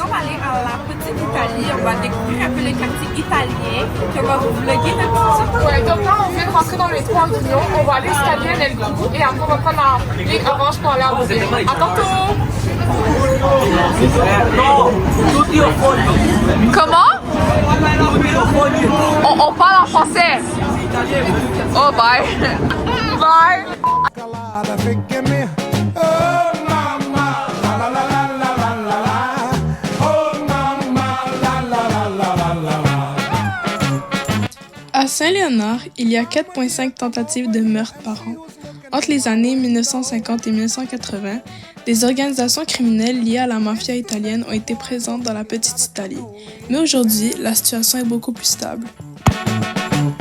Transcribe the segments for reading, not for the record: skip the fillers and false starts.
on va aller à la petite Italie, on va découvrir un peu le quartier italien, puis on va vous vlogger notre petit. Ouais, donc là, on vient de rentrer dans les trois Guignons. On va aller escalier à El Groupe et après, on va prendre la ligne orange pour aller à Roubaix. À tantôt! Comment? On parle en français. Oh, bye. Bye. À Saint-Léonard, il y a 4,5 tentatives de meurtre par an. Entre les années 1950 et 1980, des organisations criminelles liées à la mafia italienne ont été présentes dans la petite Italie. Mais aujourd'hui, la situation est beaucoup plus stable.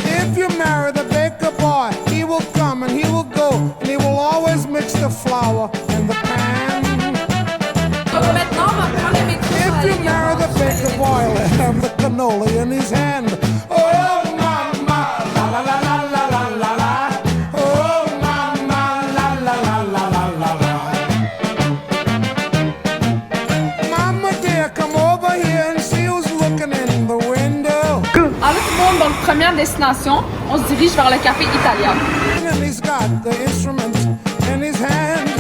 If you marry the baker boy, he will come and he will go, and he will always mix the flour in the pan. Donc maintenant, on va prendre le métro. If you marry the baker boy, let him the cannoli in his hand. Oh, mama, la la la la la la la la. Oh, mama, la la la la la la la. Mama dear, come over here and see who's looking in the window. Avec tout le monde, donc première destination, on se dirige vers le café italien. And he's got the instrument in his hand.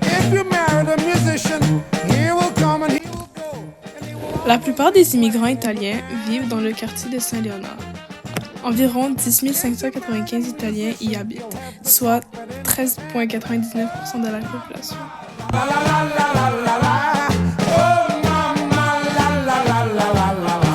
If you marry the musician, he will come and he will go. And he will... La plupart des immigrants italiens vivent dans le quartier de Saint-Léonard. Environ 10 595 Italiens y habitent, soit 13,99% de la population. La la la la la la la. Oh mama, la la la la la la la.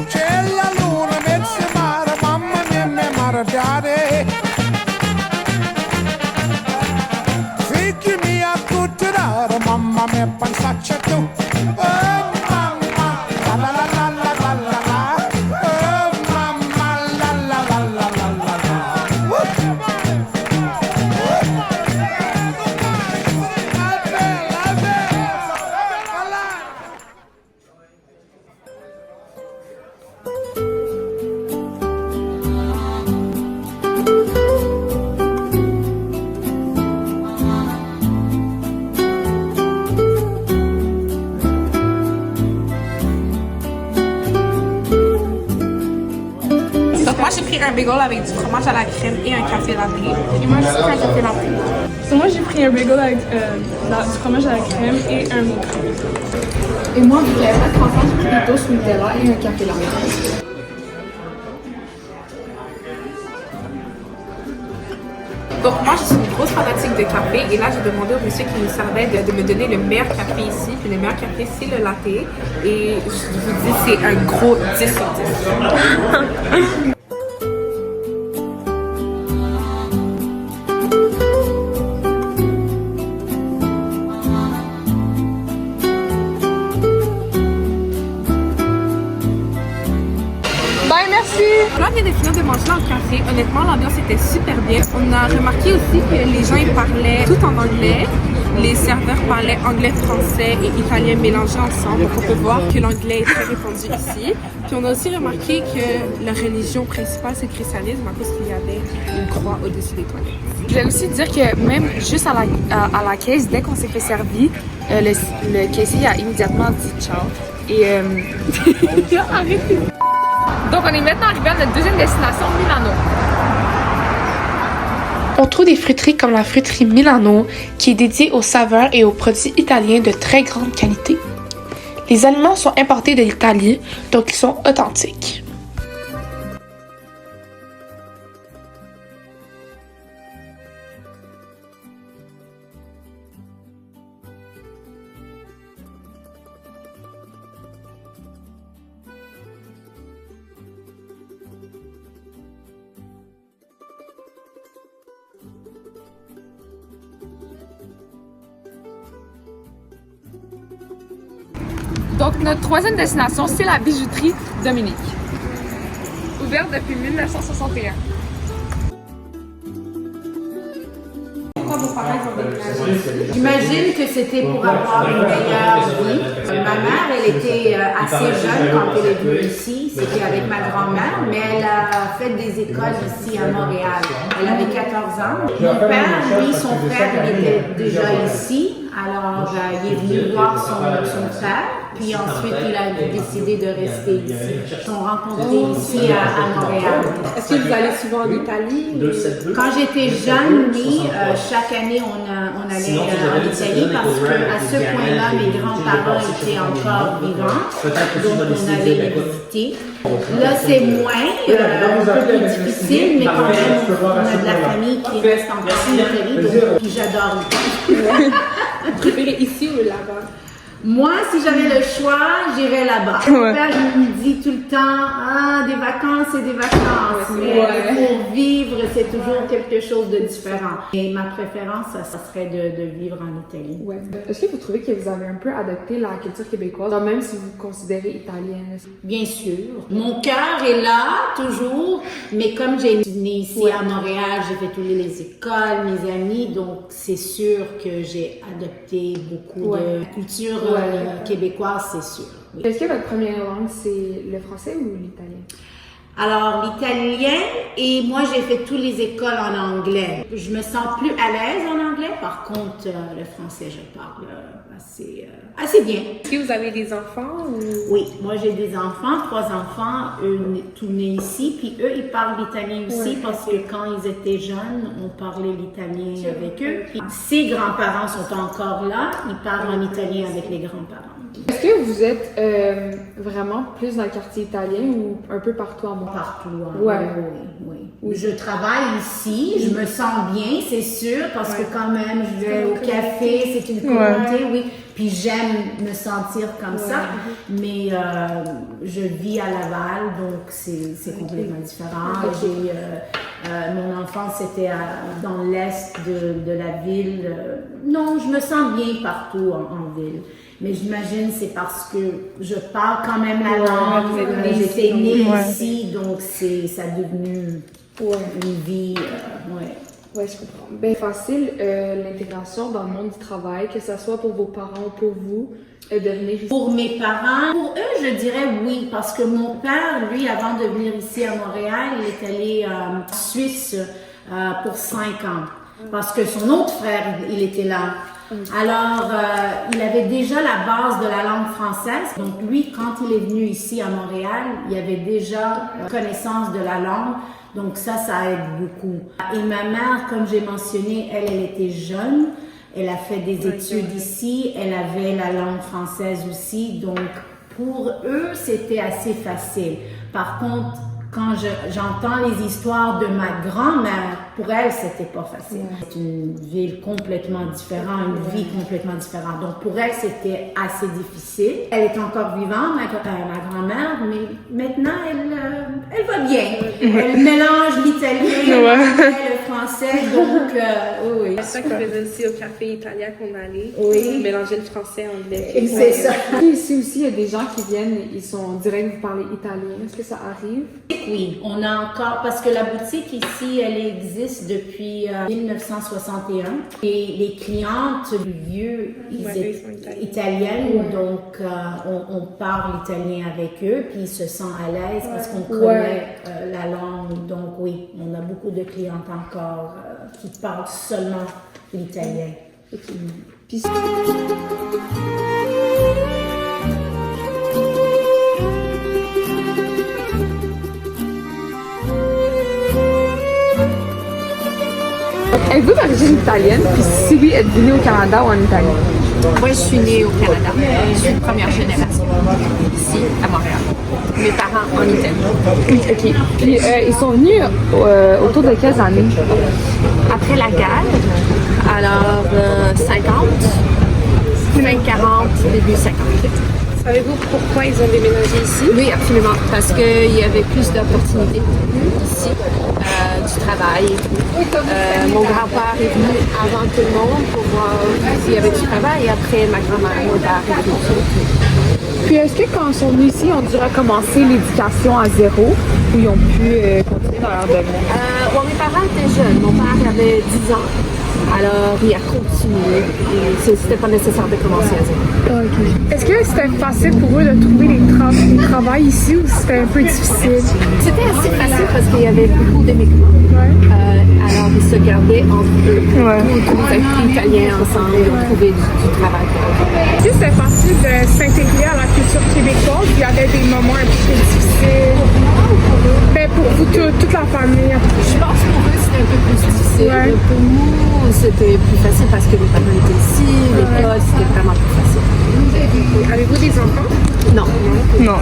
C'è la luna, mezzo mare, mamma mia, mia mare, daddy. Figli mia, tutti dare, mamma mia, pensaccia tu. Oh mamma, la la la la la la la la. Oh mamma, la la la la la la la. Woo! Donc moi, j'ai pris un bagel avec du fromage à la crème et un café latte. Et moi, j'ai pris un café latte. Moi, j'ai pris un bagel avec du fromage à la crème et un mocha. Et moi, vu qu'il n'y avait pas de croissant, j'ai pris des toasts Nutella et un café latte. Donc moi, je suis une grosse fanatique de café et là, j'ai demandé au monsieur qui nous servait de me donner le meilleur café ici. Puis le meilleur café, c'est le latte. Et je vous dis, c'est un gros 10 sur 10. Bye, merci! Là, on vient de finir de manger dans le café. Honnêtement, l'ambiance était super bien. On a remarqué aussi que les gens ils parlaient tout en anglais. Les serveurs parlaient anglais, français et italien mélangés ensemble. Donc, on peut voir que l'anglais est très répandu ici. Puis, on a aussi remarqué que la religion principale, c'est le christianisme à cause qu'il y avait une croix au-dessus des toilettes. Je voulais aussi dire que même juste à la caisse, dès qu'on s'est fait servir, le caissier a immédiatement dit ciao. Et arrêtez. Donc on est maintenant arrivé à notre deuxième destination, Milano. On trouve des fruiteries comme la fruiterie Milano, qui est dédiée aux saveurs et aux produits italiens de très grande qualité. Les aliments sont importés de l'Italie, donc ils sont authentiques. Donc notre troisième destination, c'est la bijouterie Dominique. Ouverte depuis 1961. J'imagine que c'était pour avoir une meilleure vie. Ma mère, elle était à assez jeune quand elle est venue ici. C'était avec ma grand-mère, mais elle a fait des écoles ici à Montréal. Elle avait 14 ans. Mon père, lui, son frère, il était déjà ici. Alors, il est venu voir son frère. Puis ensuite, il a décidé de rester ici. Ils sont rencontrés ici à Montréal. Est-ce que vous allez souvent en Italie? Quand j'étais jeune, oui, chaque année, on allait en Italie parce qu'à ce point-là, mes grands-parents étaient encore vivants. Donc, on allait les visiter. Là, c'est moins, un peu plus difficile, mais quand même, on a de la famille qui reste encore en Italie. Donc, puis j'adore l'Italie. Vous préférez ici ou là-bas? Moi, si j'avais le choix, j'irais là-bas. Mon père, il me dit tout le temps, des vacances, c'est des vacances. Mais pour vivre, c'est toujours quelque chose de différent. Et ma préférence, ça serait de vivre en Italie. Ouais. Est-ce que vous trouvez que vous avez un peu adopté la culture québécoise, même si vous vous considérez italienne? Bien sûr. Mon cœur est là, toujours. Mais comme j'ai été née ici à Montréal, j'ai fait toutes les écoles, mes amis. Donc, c'est sûr que j'ai adopté beaucoup de culture québécoise, c'est sûr. Oui. Est-ce que votre première langue, c'est le français ou l'italien? Alors, l'italien, et moi, j'ai fait toutes les écoles en anglais. Je me sens plus à l'aise en anglais. Par contre, le français, je parle assez bien. Est-ce que vous avez des enfants? Ou... Oui, moi, j'ai des enfants, 3 enfants, eux, tous nés ici. Puis eux, ils parlent l'italien aussi parce que quand ils étaient jeunes, on parlait l'italien avec eux. Puis, ses grands-parents sont encore là, ils parlent en italien avec les grands-parents. Est-ce que vous êtes vraiment plus dans le quartier italien ou un peu partout en Montréal? Partout, oui. Je travaille ici, je me sens bien, c'est sûr, parce que quand même, je vais au café, c'est une communauté, oui. Puis j'aime me sentir comme ça, mais je vis à Laval, donc c'est complètement différent. Mon enfance était dans l'est de la ville. Non, je me sens bien partout en ville. Mais j'imagine c'est parce que je parle quand même la langue. J'étais née ici, donc ça a devenu une vie. Ouais, je comprends. Ben facile l'intégration dans le monde du travail, que ce soit pour vos parents ou pour vous, de venir ici. Pour mes parents, pour eux, je dirais oui, parce que mon père, lui, avant de venir ici à Montréal, il est allé en Suisse pour 5 ans, parce que son autre frère, il était là. Alors, il avait déjà la base de la langue française. Donc, lui, quand il est venu ici à Montréal, il avait déjà connaissance de la langue. Donc, ça aide beaucoup. Et ma mère, comme j'ai mentionné, elle était jeune. Elle a fait des études ici. Elle avait la langue française aussi. Donc, pour eux, c'était assez facile. Par contre, quand j'entends les histoires de ma grand-mère, pour elle, c'était pas facile. C'est une ville complètement différente, une vie complètement différente. Donc, pour elle, c'était assez difficile. Elle est encore vivante, ma grand-mère, mais maintenant, elle va bien. Elle mélange l'italien, le français, donc, oui. C'est ça qu'on faisait aussi au café italien qu'on allait. Oui. Mélanger le français, anglais. Et c'est ça. Ici aussi, il y a des gens qui viennent, ils sont direct, vous parlez italien. Est-ce que ça arrive? Oui, on a encore, parce que la boutique ici, elle existe depuis 1961. Et les clientes du lieu, ils étaient italiennes, donc on parle italien avec eux, puis ils se sentent à l'aise parce qu'on connaît la langue. Donc oui, on a beaucoup de clientes encore qui parlent seulement l'italien. Puis, êtes-vous d'origine italienne? Puis si oui, êtes-vous née au Canada ou en Italie? Moi, je suis née au Canada. Je suis de première génération ici, à Montréal. Mes parents en Italie. OK. Puis ils sont venus autour de quelles années? Après la guerre, alors 50, fin 40, début 50. Savez-vous pourquoi ils ont déménagé ici? Oui, absolument, parce qu'il y avait plus d'opportunités ici, du travail et tout. Mon grand-père est venu avant tout le monde pour voir s'il y avait du travail, et après ma grand-mère, mon père est venu. Puis est-ce que quand ils sont venus ici, on dirait commencer l'éducation à zéro ou ils ont pu continuer dans leur domaine? Mes parents étaient jeunes. Mon père avait 10 ans Alors, il a continué. C'était pas nécessaire de commencer à zéro. Est-ce que c'était facile pour eux de trouver des travail ici ou c'était un peu difficile? C'était assez facile parce qu'il y avait beaucoup d'immigrants. Alors, ils se gardaient entre eux. Tous les Italiens ensemble, ils ont trouvé du travail. Est-ce que c'était facile de s'intégrer à la culture québécoise? Il y avait des moments un peu difficiles. Mais pour vous, toute la famille. Je pense que pour eux, c'était un peu plus difficile. Pour nous, c'était plus facile parce que les parents étaient ici, l'école, c'était vraiment plus facile. Avez-vous des enfants? Non.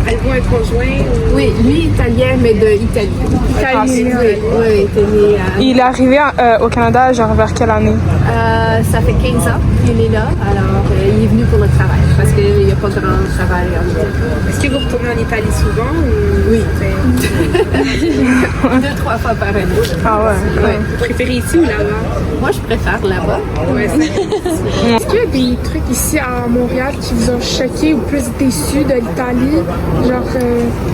Avez-vous un conjoint? Oui, lui italien, mais d'Italie. Italien. Oui, il était né à... Il est arrivé au Canada, genre vers quelle année? Ça fait 15 ans qu'il est là, alors il est venu pour le travail, parce qu'il n'y a pas de grand travail en Italie. Est-ce que vous retournez en Italie souvent? Ou... Oui. 2-3 fois par année. Ah ouais? Vous préférez ici ou là-bas? Moi, je préfère là-bas. Est-ce qu'il y a des trucs ici à Montréal qui vous ont choqué ou plus déçu de l'Italie? Genre,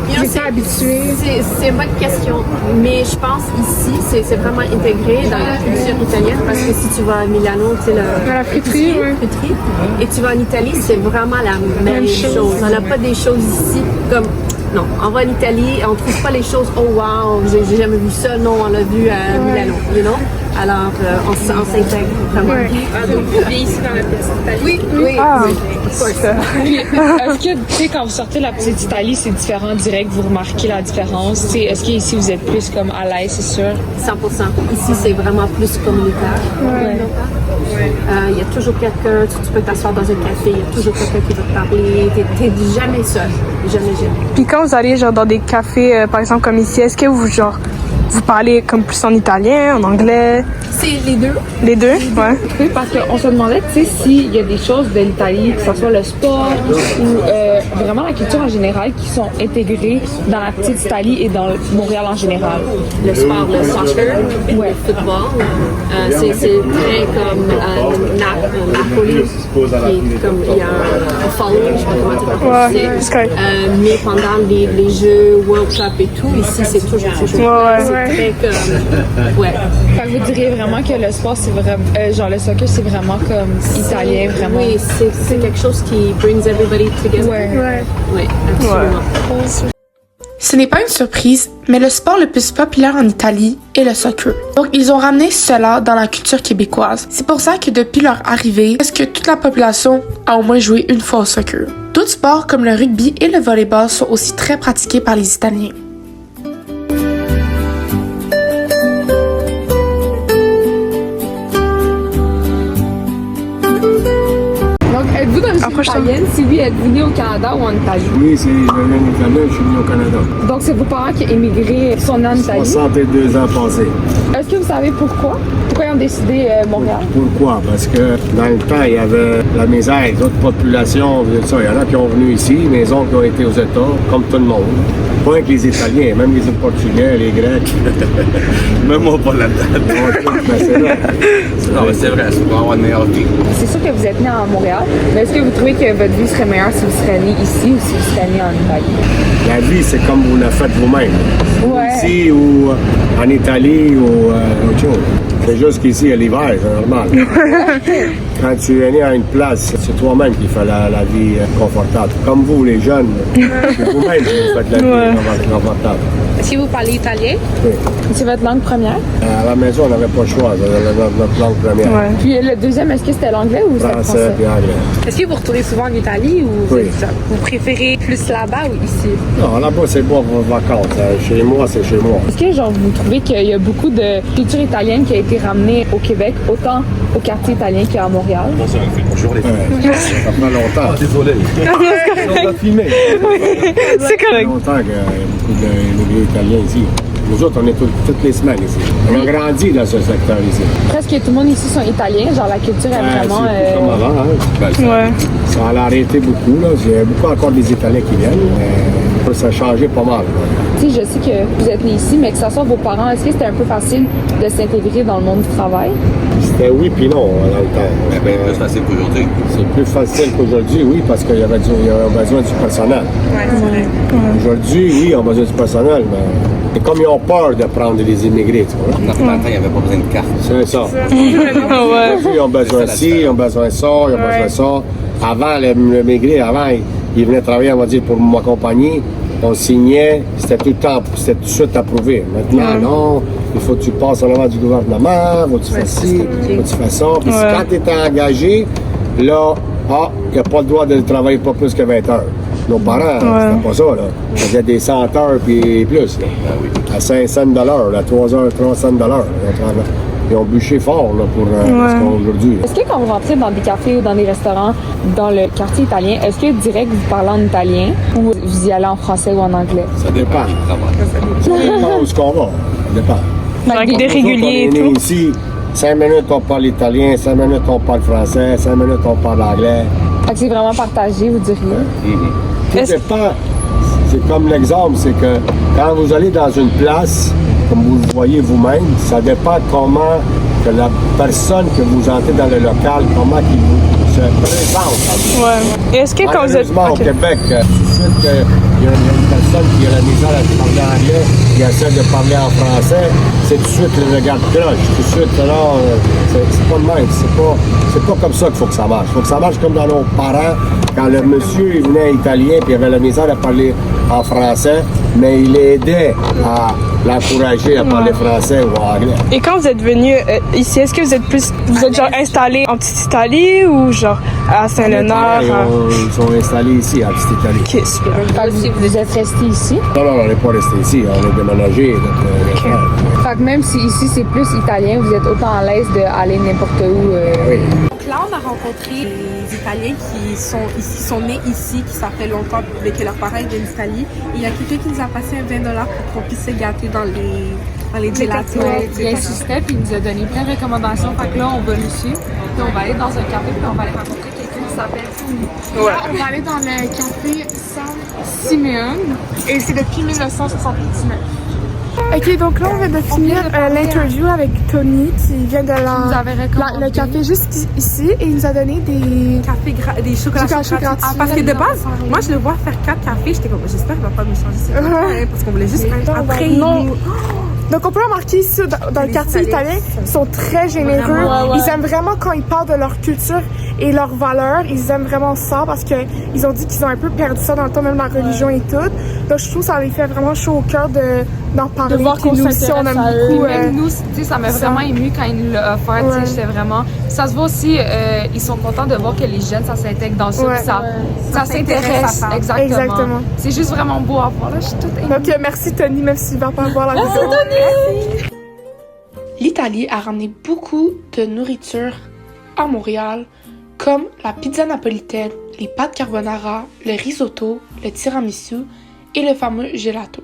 vous n'êtes pas habitué? C'est une bonne question, mais je pense ici, c'est vraiment intégré dans la culture italienne, parce que si tu vas à Milano, tu sais, la friterie, et tu vas en Italie, c'est vraiment la même chose. On n'a pas des choses ici comme... Non, on va en Italie, on trouve pas les choses, oh wow, j'ai jamais vu ça, non, on l'a vu à Milano, you know? Alors, on s'intègre vraiment bien. Donc, vous vivez ici dans la petite Italie? Oui. Est-ce que, tu sais, quand vous sortez de la petite Italie, c'est différent direct, vous remarquez la différence? T'sais, est-ce qu'ici, vous êtes plus comme à l'aise, c'est sûr? 100%. Ici, c'est vraiment plus communautaire. Il y a toujours quelqu'un, tu peux t'asseoir dans un café, il y a toujours quelqu'un qui va te parler, t'es jamais seul, jamais. Puis quand vous allez genre dans des cafés, par exemple comme ici, est-ce que vous parlez comme plus en italien, en anglais? C'est les deux. Les deux? Ouais. Oui, parce qu'on se demandait, tu sais, s'il y a des choses de l'Italie, que ce soit le sport ou vraiment la culture en général, qui sont intégrées dans la petite Italie et dans Montréal en général. Le sport, le soccer, le football, c'est très comme Napoli, qui est comme, il y a un following, je sais pas comment tu peux prononcer. Mais pendant les jeux World Cup et tout, ici, c'est toujours très comme, Fait que vous diriez vraiment que le sport, c'est vraiment, genre le soccer, c'est vraiment comme italien, vraiment. Oui, c'est quelque chose qui brings everybody together. Oui, absolument. Ce n'est pas une surprise, mais le sport le plus populaire en Italie est le soccer. Donc, ils ont ramené cela dans la culture québécoise. C'est pour ça que depuis leur arrivée, presque toute la population a au moins joué une fois au soccer. D'autres sports comme le rugby et le volleyball sont aussi très pratiqués par les Italiens. Êtes-vous d'origine italienne? Si oui, êtes-vous né au Canada ou en Italie? Oui, je viens d'Italie, je suis venu au Canada. Donc, c'est vos parents qui ont émigré, sont nés en Italie? 62 ans passés. Est-ce que vous savez pourquoi? Pourquoi ils ont décidé Montréal? Pourquoi? Parce que dans le temps, il y avait la misère, d'autres populations, ça. Il y en a qui ont venu ici, mes oncles ont été aux États, comme tout le monde. Pas que les Italiens, même les Portugais, les Grecs. Même moi pas là-dedans. C'est vrai. Non, mais c'est vrai, c'est pour avoir une meilleure vie. C'est sûr que vous êtes né à Montréal, mais est-ce que vous trouvez que votre vie serait meilleure si vous serez né ici ou si vous serez né en Italie? La vie, c'est comme vous la faites vous-même. Ouais. Ici ou en Italie ou autre chose. C'est juste qu'ici, il y a l'hiver, c'est normal. Quand tu es né à une place, c'est toi-même qui fais la vie confortable. Comme vous, les jeunes, c'est vous-même qui faites la vie confortable. Est-ce que vous parlez italien? Oui. C'est votre langue première? À la maison, on n'avait pas le choix, notre langue première. Ouais. Puis le deuxième, est-ce que c'était l'anglais ou c'était le Français français? et anglais. Est-ce que vous retournez souvent en Italie ou Oui. vous préférez plus là-bas ou ici? Non, là-bas, c'est bon pour vacances. Chez moi, c'est chez moi. Est-ce que genre, vous trouvez qu'il y a beaucoup de culture italienne qui a été ramenée au Québec, autant au quartier italien qu'à Montréal? Bonjour les filles. Ça fait longtemps. Désolé. On va filmer. C'est Ça fait correct. longtemps qu'il y a beaucoup d'immigrés italiens ici. Nous autres, on est toutes les semaines ici. On a grandi dans ce secteur ici. Presque tout le monde ici sont italiens, genre la culture est vraiment... C'est comme avant, hein? Ouais. Ça a arrêté beaucoup, là. Il y a beaucoup encore des Italiens qui viennent, mais ça a changé pas mal. Tu sais, je sais que vous êtes nés ici, mais que ce soit vos parents, est-ce que c'était un peu facile de s'intégrer dans le monde du travail? C'était oui puis non dans le temps. Mais bien plus facile qu'aujourd'hui. C'est plus facile qu'aujourd'hui, oui, parce qu'il y avait besoin du personnel. Ouais, c'est vrai. Aujourd'hui, oui, ils ont besoin du personnel, mais c'est comme ils ont peur de prendre les immigrés, tu vois. Dans le temps, il n'y avait pas besoin de carte. C'est ça. Aujourd'hui, ils ont besoin de ci, ils ont besoin de ça, ils ont besoin de ça. Avant, le migré, avant, il venait travailler, on va dire, pour m'accompagner. On signait, c'était tout le temps, c'était tout de suite approuvé. Maintenant, non, il faut que tu passes en avant du gouvernement, il faut que tu fasses ci, il faut que tu fasses ça. Puis quand tu étais engagé, là, il n'y a pas le droit de travailler pas plus que 20 heures. Nos parents, c'était pas ça, là. Ils faisaient des 100 heures puis plus, là. À 5 cents de l'heure, à 3 heures, 3 cents de l'heure. Ils ont bûché fort là, pour ce qu'on a aujourd'hui. Est-ce que quand vous rentrez dans des cafés ou dans des restaurants dans le quartier italien, est-ce que direct vous parlez en italien ou vous y allez en français ou en anglais? Ça dépend. Ça dépend où ce qu'on va. Ça dépend. Avec des réguliers et Nous, on est nés tout. ici, 5 minutes on parle italien, 5 minutes on parle français, 5 minutes on parle anglais. Fait que c'est vraiment partagé, vous diriez? Tout dépend. C'est comme l'exemple, c'est que quand vous allez dans une place, comme vous le voyez vous-même, ça dépend comment que la personne que vous entrez dans le local, comment il vous se présente. Ouais. Et est-ce que quand vous êtes. Malheureusement, au Québec, tout de suite qu'il y a une personne qui a la misère à parler anglais, qui essaie de parler en français, c'est tout de suite le regard de cloche. Tout de suite, là, c'est pas le même. C'est pas comme ça qu'il faut que ça marche. Il faut que ça marche comme dans nos parents. Quand le monsieur il venait italien puis il avait la misère à parler en français, mais il aidait à l'encourager à parler français ou anglais. Et quand vous êtes venu ici, est-ce que vous êtes genre installé en Petite Italie ou genre à Saint-Léonard? Ils sont installés ici, à Petite Italie. Ok, super. Fait que vous êtes resté ici? Non, on n'est pas resté ici. On est déménagé. Fait que même si ici c'est plus italien, vous êtes autant à l'aise d'aller n'importe où. Oui. Donc là, on a rencontré des Italiens qui sont nés ici, qui ça fait longtemps que leurs parents viennent d'Italie. Et il y a quelqu'un qui nous a passé un $20 pour qu'on puisse se gâter dans les gelatos. Il insistait puis il nous a donné plein de recommandations. Fait que là, on va le suivre. Puis on va aller dans un café puis on va aller rencontrer quelqu'un qui s'appelle Tony. Là, on va aller dans le café San Simeone et c'est depuis 1979. Ok, donc là, on vient de finir l'interview avec Tony qui vient de le café juste ici et il nous a donné des chocolats gratuits. parce que de base, moi je le vois faire 4 cafés, j'étais comme j'espère qu'il va pas me changer parce qu'on voulait juste après Donc on peut remarquer ici dans le quartier italien, ils sont très généreux. Ils aiment vraiment quand ils parlent de leur culture et leurs valeurs. Ils aiment vraiment ça parce qu'ils ont dit qu'ils ont un peu perdu ça dans le temps, même la religion et tout. Donc je trouve que ça les fait vraiment chaud au cœur d'en parler. De voir qu'on nous aussi, on aime beaucoup. Même nous, tu sais, ça m'a vraiment ému quand ils nous l'ont offert. Tu sais, j'étais vraiment. Ça se voit aussi, ils sont contents de voir que les jeunes, ça s'intègre dans ça. Puis ça s'intéresse. Exactement. C'est juste vraiment beau à voir. Là, je suis toute émue. Donc merci Tony, même s'il va pas voir la vidéo. Tony! L'Italie a ramené beaucoup de nourriture à Montréal, comme la pizza napolitaine, les pâtes carbonara, le risotto, le tiramisu et le fameux gelato.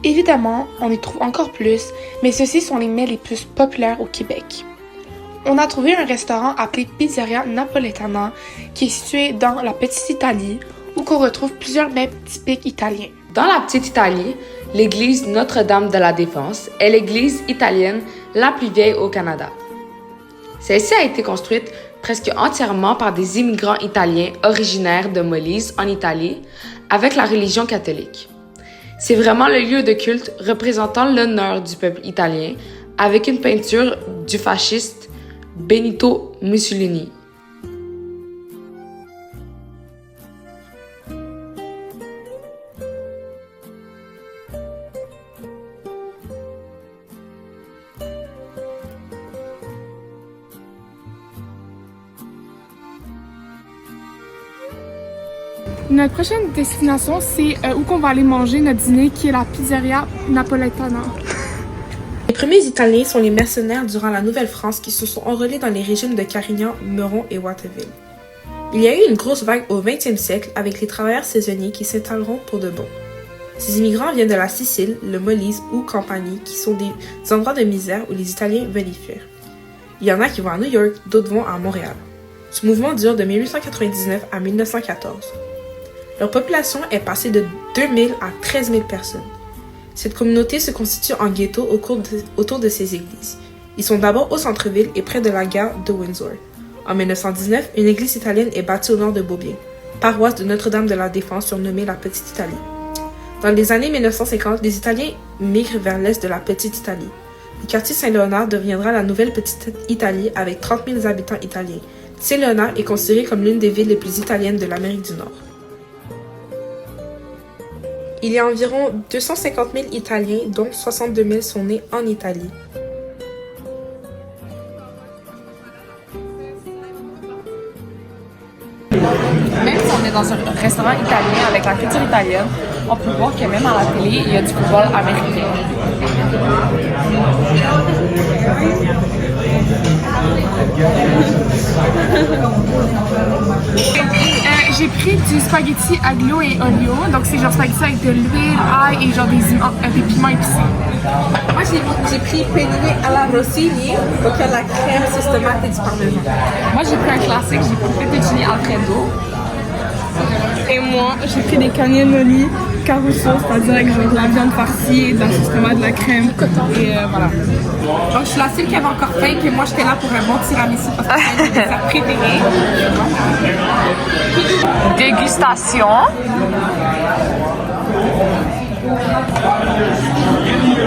Évidemment, on y trouve encore plus, mais ceux-ci sont les mets les plus populaires au Québec. On a trouvé un restaurant appelé Pizzeria Napoletana qui est situé dans la Petite Italie où qu'on retrouve plusieurs mets typiques italiens. Dans la Petite Italie, l'église Notre-Dame de la Défense est l'église italienne la plus vieille au Canada. Celle-ci a été construite presque entièrement par des immigrants italiens originaires de Molise en Italie avec la religion catholique. C'est vraiment le lieu de culte représentant l'honneur du peuple italien avec une peinture du fasciste Benito Mussolini. Notre prochaine destination, c'est où qu'on va aller manger notre dîner, qui est la Pizzeria Napoletana. Les premiers Italiens sont les mercenaires durant la Nouvelle-France qui se sont enrôlés dans les régimes de Carignan, Meuron et Watteville. Il y a eu une grosse vague au 20e siècle avec les travailleurs saisonniers qui s'installeront pour de bon. Ces immigrants viennent de la Sicile, le Molise ou Campanie, qui sont des endroits de misère où les Italiens veulent y fuir. Il y en a qui vont à New York, d'autres vont à Montréal. Ce mouvement dure de 1899 à 1914. Leur population est passée de 2000 à 13 000 personnes. Cette communauté se constitue en ghetto autour de ces églises. Ils sont d'abord au centre-ville et près de la gare de Windsor. En 1919, une église italienne est bâtie au nord de Beaubien, paroisse de Notre-Dame de la Défense surnommée la Petite Italie. Dans les années 1950, les Italiens migrent vers l'est de la Petite Italie. Le quartier Saint-Léonard deviendra la nouvelle Petite Italie avec 30 000 habitants italiens. Saint-Léonard est considéré comme l'une des villes les plus italiennes de l'Amérique du Nord. Il y a environ 250 000 Italiens, dont 62 000 sont nés en Italie. Même si on est dans un restaurant italien avec la culture italienne, on peut voir que même à la télé, il y a du football américain. J'ai pris du spaghetti aglio et olio, donc c'est genre spaghetti avec de l'huile, ail et genre des piments épicés. Moi, j'ai pris penine alla rossini, donc il y a la crème, sauce tomate et du parmesan. Moi, j'ai pris un classique, j'ai pris fettuccine alfredo. Et moi, j'ai pris des cannelloni caruso, c'est-à-dire avec genre de la viande farcie, de la sauce tomate, de la crème. Et voilà. Donc, je suis la seule qui avait encore faim, puis moi, j'étais là pour un bon tiramisu parce que c'est un de mes desserts préférés. Dégustation.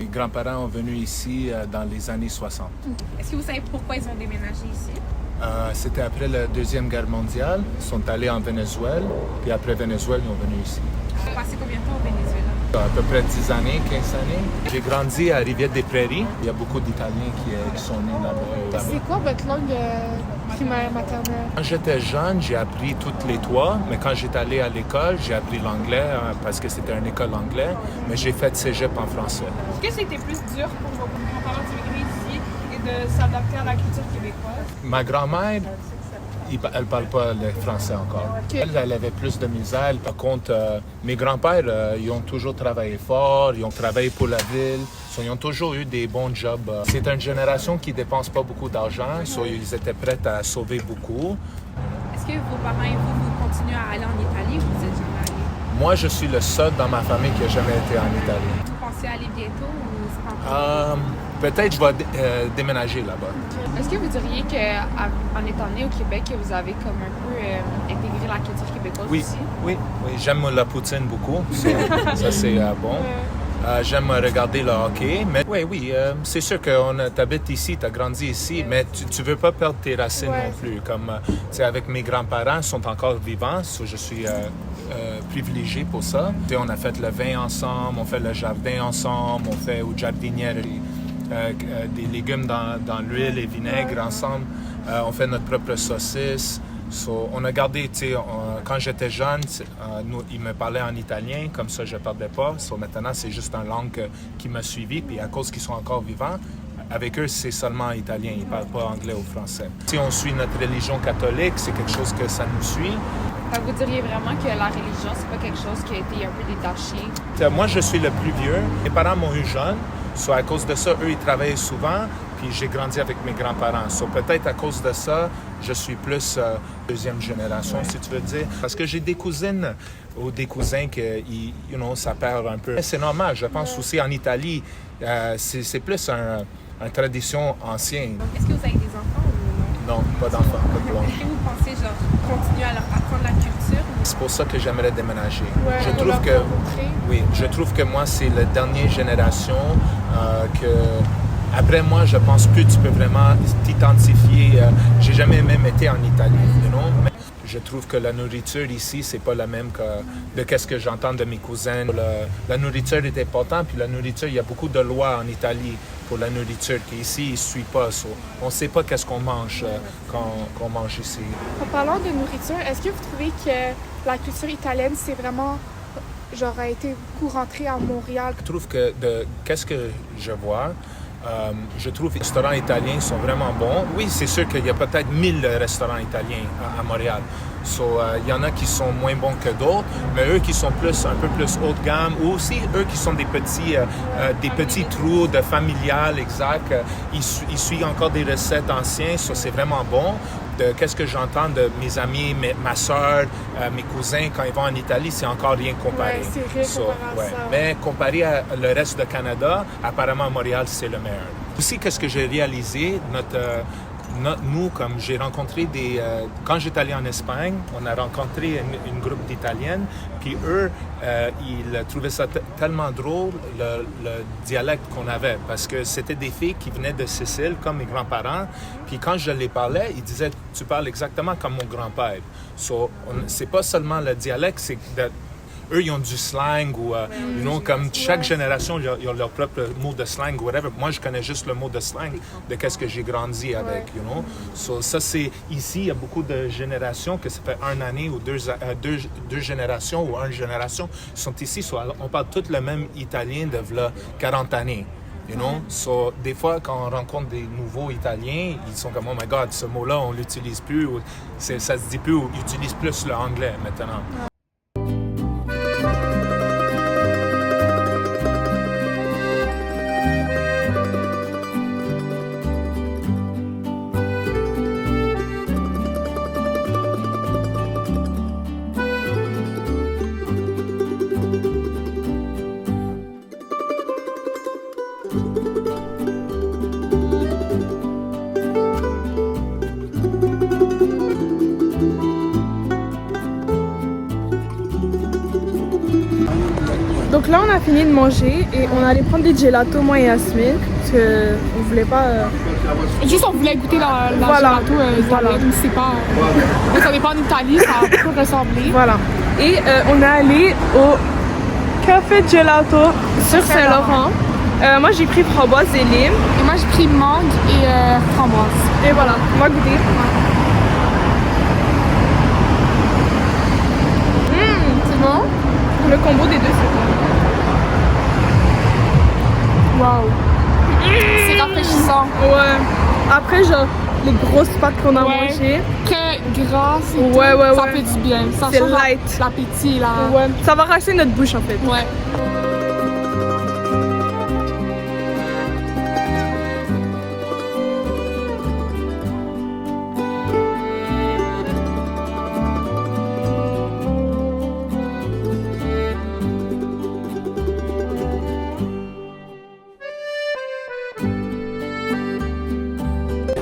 Mes grands-parents sont venus ici dans les années 60. Est-ce que vous savez pourquoi ils ont déménagé ici? C'était après la Deuxième Guerre mondiale. Ils sont allés en Venezuela, puis après Venezuela, ils sont venus ici. Vous passez combien de temps au Venezuela? À peu près 10 années, 15 années. J'ai grandi à Rivière-des-Prairies. Il y a beaucoup d'Italiens qui sont nés là-bas. C'est quoi votre langue primaire, maternelle? Quand j'étais jeune, j'ai appris toutes les trois, mais quand j'étais allé à l'école, j'ai appris l'anglais parce que c'était une école anglaise, mais j'ai fait cégep en français. Est-ce que c'était plus dur pour vos grands-parents d'immigrer ici et de s'adapter à la culture québécoise? Ma grand-mère, elle ne parle pas le français encore. Okay. Elle avait plus de misère. Par contre, mes grands-pères, ils ont toujours travaillé fort, ils ont travaillé pour la ville, ils ont toujours eu des bons jobs. C'est une génération qui ne dépense pas beaucoup d'argent, ils étaient prêts à sauver beaucoup. Est-ce que vos parents et vous continuez à aller en Italie ou vous êtes jamais allés? Moi, je suis le seul dans ma famille qui n'a jamais été en Italie. Vous pensez aller bientôt ou c'est pas encore? Peut-être je vais déménager là-bas. Est-ce que vous diriez qu'en étant né au Québec, vous avez comme un peu intégré la culture québécoise aussi? Oui, j'aime la poutine beaucoup. Ça c'est bon. J'aime regarder le hockey. Mais oui, c'est sûr que tu habites ici, tu as grandi ici, mais tu veux pas perdre tes racines non plus. Comme avec mes grands-parents, ils sont encore vivants, je suis privilégié pour ça. On a fait le vin ensemble, on fait le jardin ensemble, on fait au jardinière des légumes dans l'huile et vinaigre ensemble. On fait notre propre saucisse. On a gardé, quand j'étais jeune, ils me parlaient en italien, comme ça je ne parlais pas. Maintenant, c'est juste une langue qui m'a suivi, puis à cause qu'ils sont encore vivants, avec eux, c'est seulement italien, ils ne parlent pas anglais ou français. Si on suit notre religion catholique, c'est quelque chose que ça nous suit. Vous diriez vraiment que la religion, c'est pas quelque chose qui a été un peu détaché? Moi, je suis le plus vieux. Mes parents m'ont eu jeune. À cause de ça, eux, ils travaillaient souvent, puis j'ai grandi avec mes grands-parents. Peut-être à cause de ça, je suis plus deuxième génération, si tu veux dire. Parce que j'ai des cousines ou des cousins que, ça perd un peu. C'est normal, je pense aussi en Italie, c'est plus une tradition ancienne. Est-ce que vous avez des enfants ou non? Non, pas d'enfants, pas de blonde. Est-ce que vous pensez continuer à leur apprendre la culture? C'est pour ça que j'aimerais déménager. Ouais, je trouve que moi, c'est la dernière génération que... Après moi, je pense plus tu peux vraiment t'identifier. J'ai jamais même été en Italie, mais je trouve que la nourriture ici, c'est pas la même de qu'est-ce que j'entends de mes cousins. La nourriture est importante, puis la nourriture, il y a beaucoup de lois en Italie pour la nourriture qu'ici, ils ne suivent pas. On ne sait pas qu'est-ce qu'on mange quand on mange ici. En parlant de nourriture, est-ce que vous trouvez que la culture italienne, c'est vraiment, a été beaucoup rentrée à Montréal? Je trouve que qu'est-ce que je vois, je trouve que les restaurants italiens sont vraiment bons. Oui, c'est sûr qu'il y a peut-être 1000 restaurants italiens à Montréal. Il y en a qui sont moins bons que d'autres, mais eux qui sont un peu plus haut de gamme, ou aussi eux qui sont des petits trous de familial, exact. Ils suivent encore des recettes anciennes, c'est vraiment bon. Qu'est-ce que j'entends de mes amis, ma soeur, mes cousins, quand ils vont en Italie, c'est encore rien comparé. Ouais, c'est rien comparé à ça. Mais comparé à le reste du Canada, apparemment Montréal, c'est le meilleur. Aussi, qu'est-ce que j'ai réalisé, nous, comme j'ai rencontré quand j'étais allé en Espagne, on a rencontré une groupe d'Italiennes, puis eux, ils trouvaient ça tellement drôle, le dialecte qu'on avait, parce que c'était des filles qui venaient de Sicile, comme mes grands-parents, puis quand je les parlais, ils disaient « tu parles exactement comme mon grand-père ». C'est pas seulement le dialecte, c'est eux, ils ont du slang ou, comme chaque génération, ils ont leur propre mot de slang ou whatever. Moi, je connais juste le mot de slang de qu'est-ce que j'ai grandi avec, ça, c'est ici, il y a beaucoup de générations que ça fait une année ou deux générations ou une génération sont ici. On parle tous le même italien de là 40 années. Des fois, quand on rencontre des nouveaux Italiens, ils sont comme « Oh my God, ce mot-là, on l'utilise plus. » ou ça se dit plus, ou ils utilisent plus l'anglais maintenant. Donc là, on a fini de manger et on allait prendre des gelatos, moi et Yasmine, parce qu'on voulait pas... Juste, on voulait goûter la Voilà. gelato Voilà. je sais pas. Ça dépend en Italie, ça peut ressembler. Voilà. Et on est allé au Café Gelato sur Saint-Laurent. Moi, j'ai pris framboise et lime. Et moi, j'ai pris mangue et framboise. Et voilà, on va goûter. C'est bon? Le combo des deux, c'est bon. Wow. C'est rafraîchissant. Ouais. Après, genre, les grosses pâtes qu'on a Ouais. mangées. Que grasse et Ouais, tout, ouais, ça ouais. fait du bien. Ça C'est change light. l'appétit, là. Ouais. Ça va rincer notre bouche, en fait. Ouais.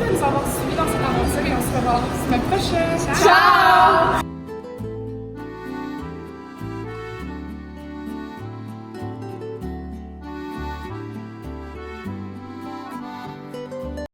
Nous avoir suivis dans cette aventure et on se revoit la semaine prochaine. Ciao!